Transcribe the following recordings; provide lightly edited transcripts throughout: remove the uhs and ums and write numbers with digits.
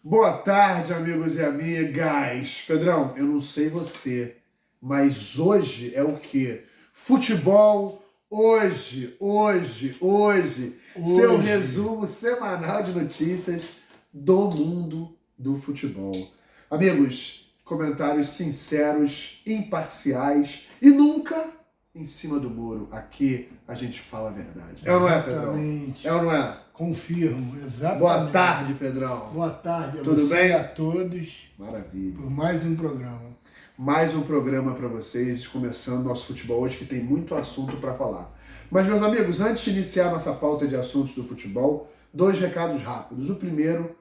Boa tarde, amigos e amigas. Pedrão, eu não sei você, mas hoje é o quê? Futebol hoje. Seu resumo semanal de notícias do mundo do futebol. Amigos, comentários sinceros, imparciais e nunca em cima do muro. Aqui a gente fala a verdade. É ou não é, Pedrão? Exatamente. É ou não é? Confirmo, exatamente. Boa tarde, Pedrão. Boa tarde a Tudo você bem? e a todos. Maravilha. Por mais um programa. Mais um programa para vocês, começando nosso futebol hoje, que tem muito assunto para falar. Mas, meus amigos, antes de iniciar nossa pauta de assuntos do futebol, 2 recados rápidos. O primeiro,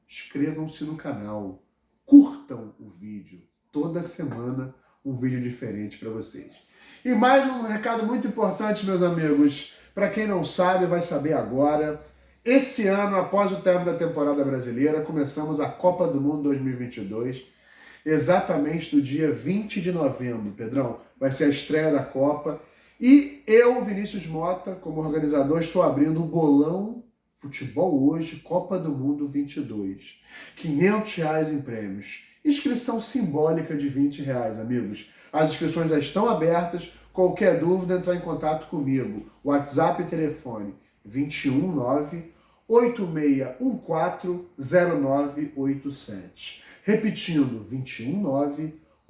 inscrevam-se no canal, curtam o vídeo. Toda semana um vídeo diferente para vocês. E mais um recado muito importante, meus amigos. Para quem não sabe, vai saber agora. Esse ano, após o término da temporada brasileira, começamos a Copa do Mundo 2022, exatamente no dia 20 de novembro, Pedrão. Vai ser a estreia da Copa. E eu, Vinícius Mota, como organizador, estou abrindo o bolão Futebol Hoje, Copa do Mundo 22. R$500 em prêmios. Inscrição simbólica de R$20, amigos. As inscrições já estão abertas. Qualquer dúvida, entrar em contato comigo. WhatsApp e telefone 219-8614-0987. Repetindo,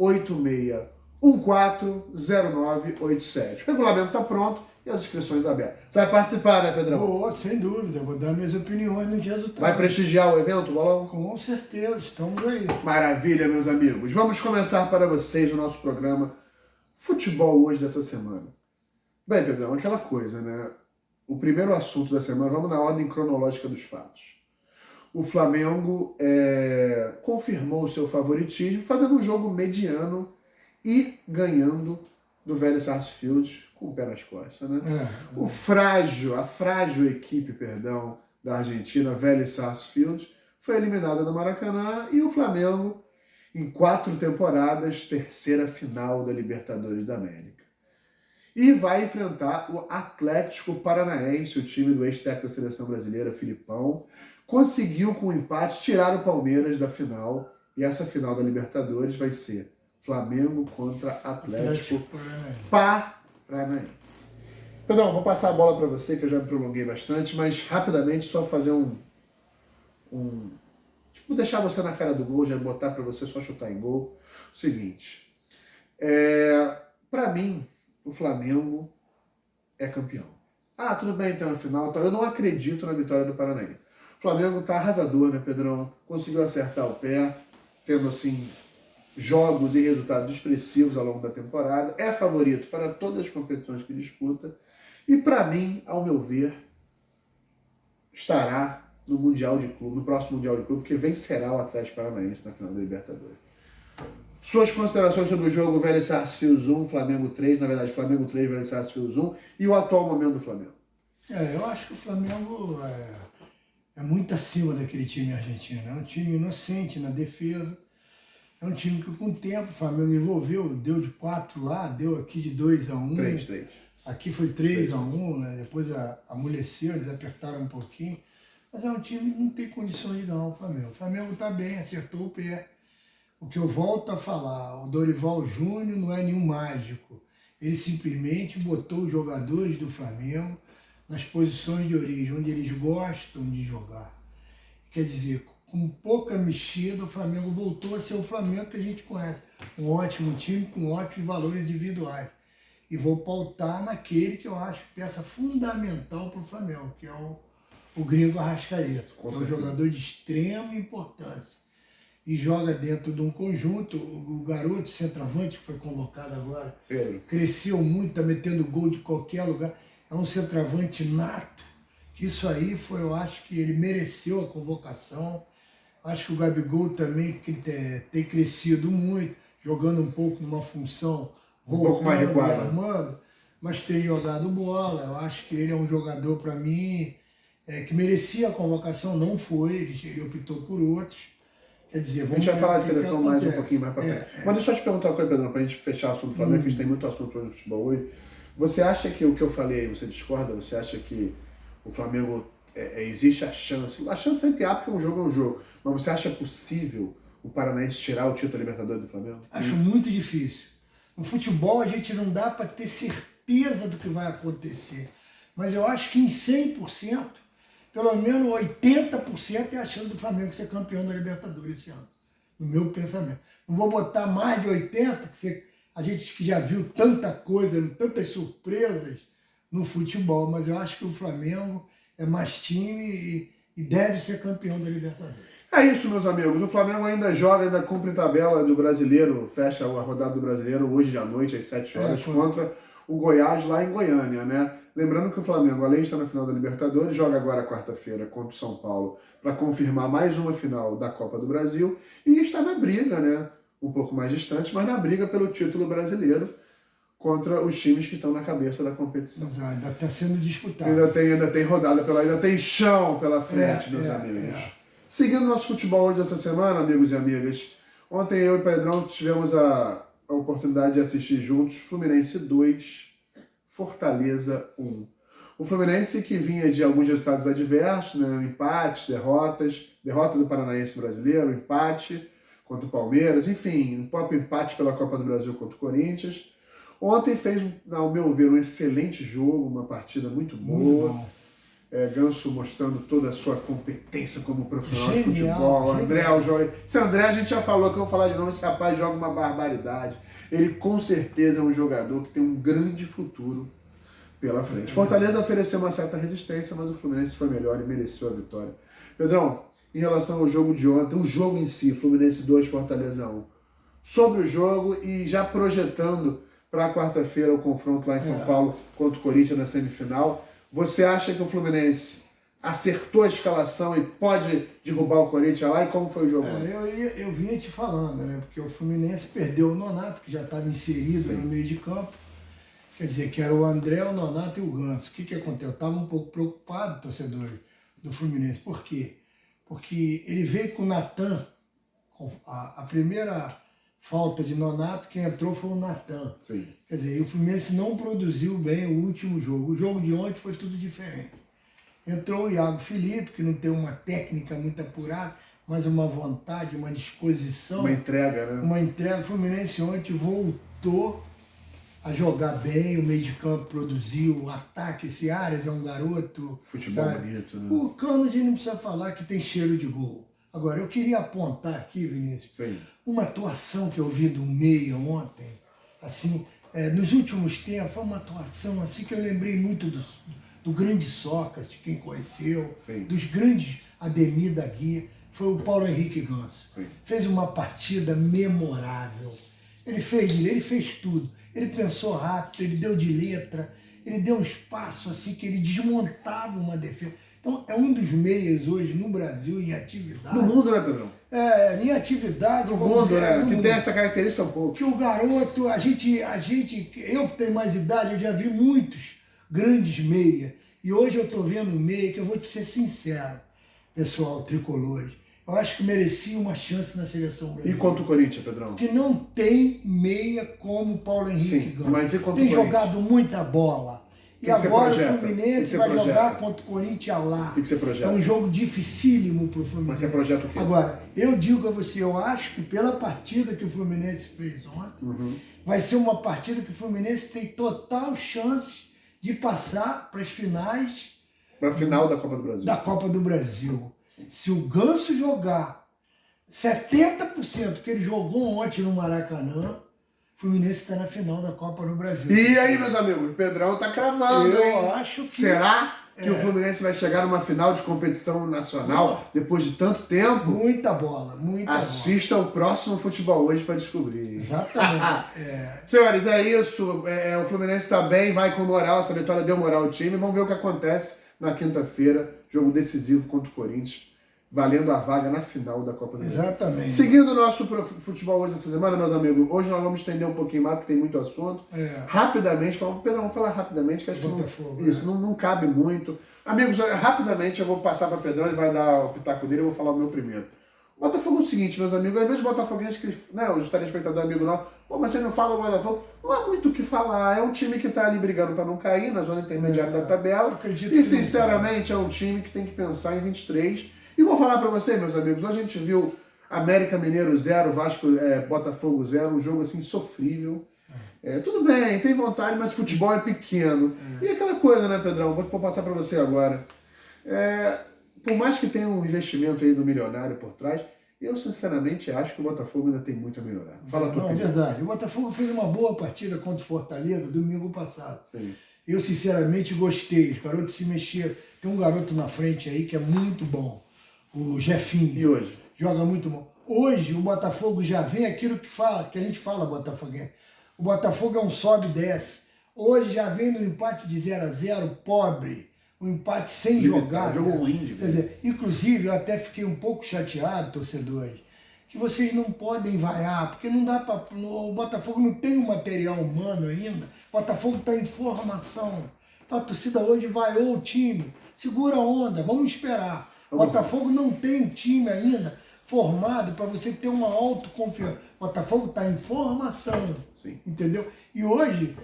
219-8614-0987. O regulamento está pronto e as inscrições abertas. Você vai participar, né, Pedrão? Sem dúvida, vou dar minhas opiniões nos resultados. Vai prestigiar o evento, Bolão? Com certeza, estamos aí. Maravilha, meus amigos. Vamos começar para vocês o nosso programa Futebol Hoje dessa semana. Bem, Pedrão, aquela coisa, né? O primeiro assunto da semana, vamos na ordem cronológica dos fatos. O Flamengo confirmou o seu favoritismo, fazendo um jogo mediano e ganhando do Vélez Sarsfield com o pé nas costas, né? A frágil equipe, da Argentina, Vélez Sarsfield, foi eliminada do Maracanã e o Flamengo, em 4 temporadas, terceira final da Libertadores da América. E vai enfrentar o Atlético Paranaense, o time do ex-técnico da seleção brasileira, Filipão. Conseguiu, com o empate, tirar o Palmeiras da final. E essa final da Libertadores vai ser Flamengo contra Atlético Paranaense. Pedrão, vou passar a bola para você, que eu já me prolonguei bastante, mas rapidamente só fazer tipo, deixar você na cara do gol, já botar para você só chutar em gol. O seguinte, para mim, o Flamengo é campeão. Tudo bem, então, na final. Eu não acredito na vitória do Paranaense. O Flamengo tá arrasador, né, Pedrão? Conseguiu acertar o pé, tendo, assim, jogos e resultados expressivos ao longo da temporada. É favorito para todas as competições que disputa. E, para mim, ao meu ver, estará no Mundial de Clube, no próximo Mundial de Clube, que vencerá o Atlético Paranaense na final da Libertadores. Suas considerações sobre o jogo Vélez Sarsfield 1, Flamengo 3, na verdade Flamengo 3, Vélez Sarsfield 1, e o atual momento do Flamengo? Eu acho que o Flamengo é muito acima daquele time argentino. É um time inocente na defesa. É um time que, com o tempo, o Flamengo envolveu, deu de 4 lá, deu aqui de 2-1. 3. Aqui foi 3-1, né? Depois amoleceu, eles apertaram um pouquinho. Mas é um time que não tem condições de ganhar o Flamengo. O Flamengo está bem, acertou o pé. O que eu volto a falar, o Dorival Júnior não é nenhum mágico. Ele simplesmente botou os jogadores do Flamengo nas posições de origem, onde eles gostam de jogar. Quer dizer, com pouca mexida, o Flamengo voltou a ser o Flamengo que a gente conhece. Um ótimo time com ótimos valores individuais. E vou pautar naquele que eu acho peça fundamental para o Flamengo, que é o Gringo Arrascaeta. É um jogador de extrema importância. E joga dentro de um conjunto. O garoto centroavante que foi convocado agora, Pedro, cresceu muito, está metendo gol de qualquer lugar. É um centroavante nato. Isso aí foi, eu acho que ele mereceu a convocação. Acho que o Gabigol também tem crescido muito, jogando um pouco numa função, pouco mais recuado, armando, mas tem jogado bola. Eu acho que ele é um jogador, para mim, que merecia a convocação, não foi, ele optou por outros. Quer dizer, a gente vai falar de seleção mais um pouquinho mais para frente. Mas deixa eu te perguntar uma coisa, Pedro, para a gente fechar o assunto do Flamengo, que a gente tem muito assunto no futebol hoje. Você acha que o que eu falei, você discorda? Você acha que o Flamengo existe a chance sempre há, porque um jogo é um jogo, mas você acha possível o Paranaense tirar o título da Libertadores do Flamengo? Acho muito difícil. No futebol a gente não dá para ter certeza do que vai acontecer, mas eu acho que em 100%, pelo menos 80% é a chance do Flamengo ser campeão da Libertadores esse ano, no meu pensamento. Não vou botar mais de 80%, a gente que já viu tanta coisa, tantas surpresas no futebol, mas eu acho que o Flamengo é mais time e deve ser campeão da Libertadores. É isso, meus amigos. O Flamengo ainda joga, ainda cumpre tabela do Brasileiro, fecha a rodada do Brasileiro hoje à noite, às 7 horas, contra o Goiás, lá em Goiânia, né? Lembrando que o Flamengo, além de estar na final da Libertadores, joga agora quarta-feira contra o São Paulo para confirmar mais uma final da Copa do Brasil e está na briga, né? Um pouco mais distante, mas na briga pelo título brasileiro contra os times que estão na cabeça da competição. Exato, ainda está sendo disputado. Ainda tem rodada, ainda tem chão pela frente, meus amigos. Seguindo nosso futebol hoje essa semana, amigos e amigas, ontem eu e o Pedrão tivemos a oportunidade de assistir juntos Fluminense 2, Fortaleza 1. O Fluminense que vinha de alguns resultados adversos, né? Empates, derrotas, derrota do Paranaense brasileiro, empate contra o Palmeiras, enfim, um próprio empate pela Copa do Brasil contra o Corinthians. Ontem fez, ao meu ver, um excelente jogo, uma partida muito boa. Muito bom. Ganso mostrando toda a sua competência como profissional de futebol. André, esse André a gente já falou, que eu vou falar de novo, esse rapaz joga uma barbaridade. Ele com certeza é um jogador que tem um grande futuro pela frente. Fortaleza ofereceu uma certa resistência, mas o Fluminense foi melhor e mereceu a vitória. Pedrão, em relação ao jogo de ontem, o jogo em si, Fluminense 2, Fortaleza 1. Sobre o jogo e já projetando para quarta-feira o confronto lá em São Paulo contra o Corinthians na semifinal, você acha que o Fluminense acertou a escalação e pode derrubar o Corinthians lá? E como foi o jogo? Eu vinha te falando, né? Porque o Fluminense perdeu o Nonato, que já estava inserido no meio de campo. Quer dizer, que era o André, o Nonato e o Ganso. O que aconteceu? Eu estava um pouco preocupado, torcedor do Fluminense. Por quê? Porque ele veio com o Natan, a primeira falta de Nonato, quem entrou foi o Natan. Quer dizer, o Fluminense não produziu bem o último jogo. O jogo de ontem foi tudo diferente. Entrou o Iago Felipe, que não tem uma técnica muito apurada, mas uma vontade, uma disposição. Uma entrega, né? Uma entrega. O Fluminense ontem voltou a jogar bem, o meio de campo produziu, o ataque, esse Arias é um garoto. Futebol bonito, né? O Cano a gente não precisa falar que tem cheiro de gol. Agora, eu queria apontar aqui, Vinícius, uma atuação que eu vi do meia ontem, assim, nos últimos tempos, foi uma atuação assim que eu lembrei muito do grande Sócrates, quem conheceu, dos grandes Ademir da Guia, foi o Paulo Henrique Ganso. Fez uma partida memorável. Ele fez tudo. Ele pensou rápido, ele deu de letra, ele deu um espaço assim que ele desmontava uma defesa. Então, é um dos meias hoje no Brasil em atividade. No mundo, né, Pedrão? Em atividade. No mundo, né? Que tem essa característica um pouco. Que o garoto, eu que tenho mais idade, eu já vi muitos grandes meias. E hoje eu estou vendo um meia que eu vou te ser sincero, pessoal, tricolores. Eu acho que merecia uma chance na seleção brasileira. E contra o Corinthians, Pedrão? Porque não tem meia como o Paulo Henrique Ganso. Mas e contra tem o Corinthians? Jogado muita bola. E agora o Fluminense vai jogar contra o Corinthians lá. O que você projeta? É um jogo dificílimo para o Fluminense. Mas você projeta o quê? Agora, eu digo a você, eu acho que pela partida que o Fluminense fez ontem, vai ser uma partida que o Fluminense tem total chance de passar para as finais. Para a final da Copa do Brasil. Da Copa do Brasil. Se o Ganso jogar 70% que ele jogou ontem no Maracanã, o Fluminense está na final da Copa do Brasil. E aí, meus amigos, o Pedrão tá cravando, Eu acho que... Será que o Fluminense vai chegar numa final de competição nacional depois de tanto tempo? Muita bola, muita Assista bola. ao próximo Futebol Hoje para descobrir. Exatamente. Senhores, é isso. O Fluminense está bem, vai com moral. Essa vitória deu moral ao time. Vamos ver o que acontece na quinta-feira. Jogo decisivo contra o Corinthians, valendo a vaga na final da Copa do Brasil. Exatamente. Seguindo o nosso Futebol Hoje essa semana, meus amigos, hoje nós vamos estender um pouquinho mais, porque tem muito assunto. Rapidamente, vamos falar rapidamente, que acho que não cabe muito. Amigos, rapidamente eu vou passar para o Pedrão, ele vai dar o pitaco dele, eu vou falar o meu primeiro. O Botafogo seguinte, meus amigos, às vezes o Botafoguense, né, o telespectador amigo não, pô, mas você não fala o Botafogo, não há muito o que falar, é um time que tá ali brigando para não cair, na zona intermediária da tabela, e sinceramente é um time que tem que pensar em 23, e vou falar para você, meus amigos, hoje a gente viu América Mineiro 0, Botafogo 0, um jogo assim sofrível. Tudo bem, tem vontade, mas futebol é pequeno. E aquela coisa, né, Pedrão? Vou passar para você agora. Por mais que tenha um investimento aí do milionário por trás, eu sinceramente acho que o Botafogo ainda tem muito a melhorar. Fala a tua opinião. É verdade. O Botafogo fez uma boa partida contra o Fortaleza domingo passado. Sim. Eu sinceramente gostei. Os garotos se mexeram. Tem um garoto na frente aí que é muito bom. O Jefinho. E hoje? Joga muito bom. Hoje o Botafogo já vem aquilo que a gente fala, Botafoguense. O Botafogo é um sobe e desce. Hoje já vem no empate de 0-0, pobre. Um empate sem jogar. Jogo ruim. Quer dizer, inclusive eu até fiquei um pouco chateado, torcedores, que vocês não podem vaiar, porque não dá para. O Botafogo não tem um material humano ainda. O Botafogo está em formação. Então a torcida hoje vaiou o time. Segura a onda, vamos esperar. O Botafogo não tem um time ainda formado para você ter uma autoconfiança. O Botafogo está em formação. Sim. Entendeu? E hoje,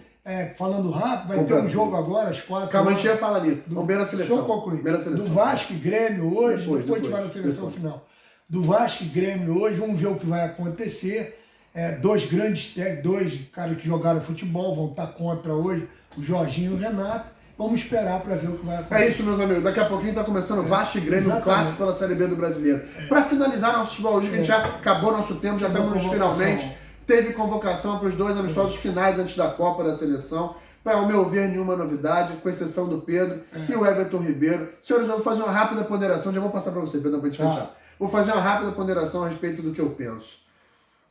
falando rápido, vai ter um jogo agora às 4 Calma, a gente ia falar ali. Vamos ver a seleção. Deixa eu concluir. Seleção. Do Vasco e Grêmio hoje, depois de falar da seleção depois. final. Do Vasco e Grêmio hoje, vamos ver o que vai acontecer. Dois grandes técnicos, dois caras que jogaram futebol vão estar contra hoje, o Jorginho e o Renato. Vamos esperar para ver o que vai acontecer. É isso, meus amigos. Daqui a pouquinho está começando Vasco e Grêmio, um clássico pela Série B do Brasileiro. Para finalizar nosso futebol hoje, que a gente já acabou nosso tempo, já estamos finalmente. Teve convocação para os 2 amistosos finais antes da Copa da Seleção. Para, ao meu ver, nenhuma novidade, com exceção do Pedro e o Everton Ribeiro. Senhores, eu vou fazer uma rápida ponderação, já vou passar para você, Pedro, para a gente fechar. Vou fazer uma rápida ponderação a respeito do que eu penso.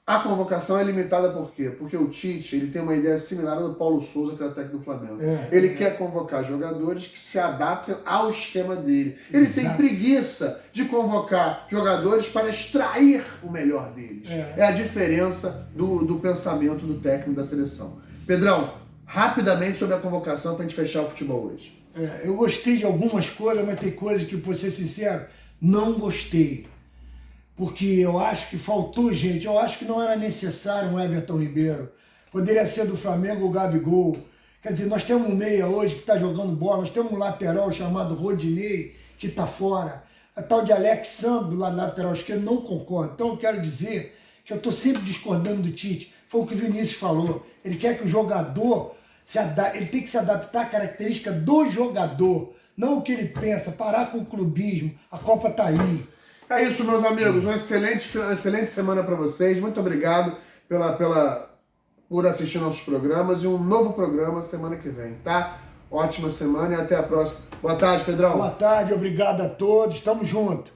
A convocação é limitada por quê? Porque o Tite ele tem uma ideia similar à do Paulo Souza, que era técnico do Flamengo. Ele quer convocar jogadores que se adaptem ao esquema dele. Ele tem preguiça de convocar jogadores para extrair o melhor deles. É a diferença do pensamento do técnico da seleção. Pedrão, rapidamente sobre a convocação para a gente fechar o futebol hoje. Eu gostei de algumas coisas, mas tem coisas que, por ser sincero, não gostei. Porque eu acho que faltou gente, eu acho que não era necessário um Everton Ribeiro. Poderia ser do Flamengo o Gabigol. Quer dizer, nós temos um meia hoje que está jogando bola, nós temos um lateral chamado Rodinei, que está fora. A tal de Alex Sandro, lá lateral esquerdo, não concordo. Então eu quero dizer que eu estou sempre discordando do Tite. Foi o que o Vinícius falou. Ele quer que o jogador, ele tem que se adaptar à característica do jogador, não o que ele pensa, parar com o clubismo. A Copa está aí. É isso, meus amigos. Uma excelente semana para vocês. Muito obrigado por assistir nossos programas e um novo programa semana que vem, tá? Ótima semana e até a próxima. Boa tarde, Pedrão. Boa tarde, obrigado a todos. Tamo junto.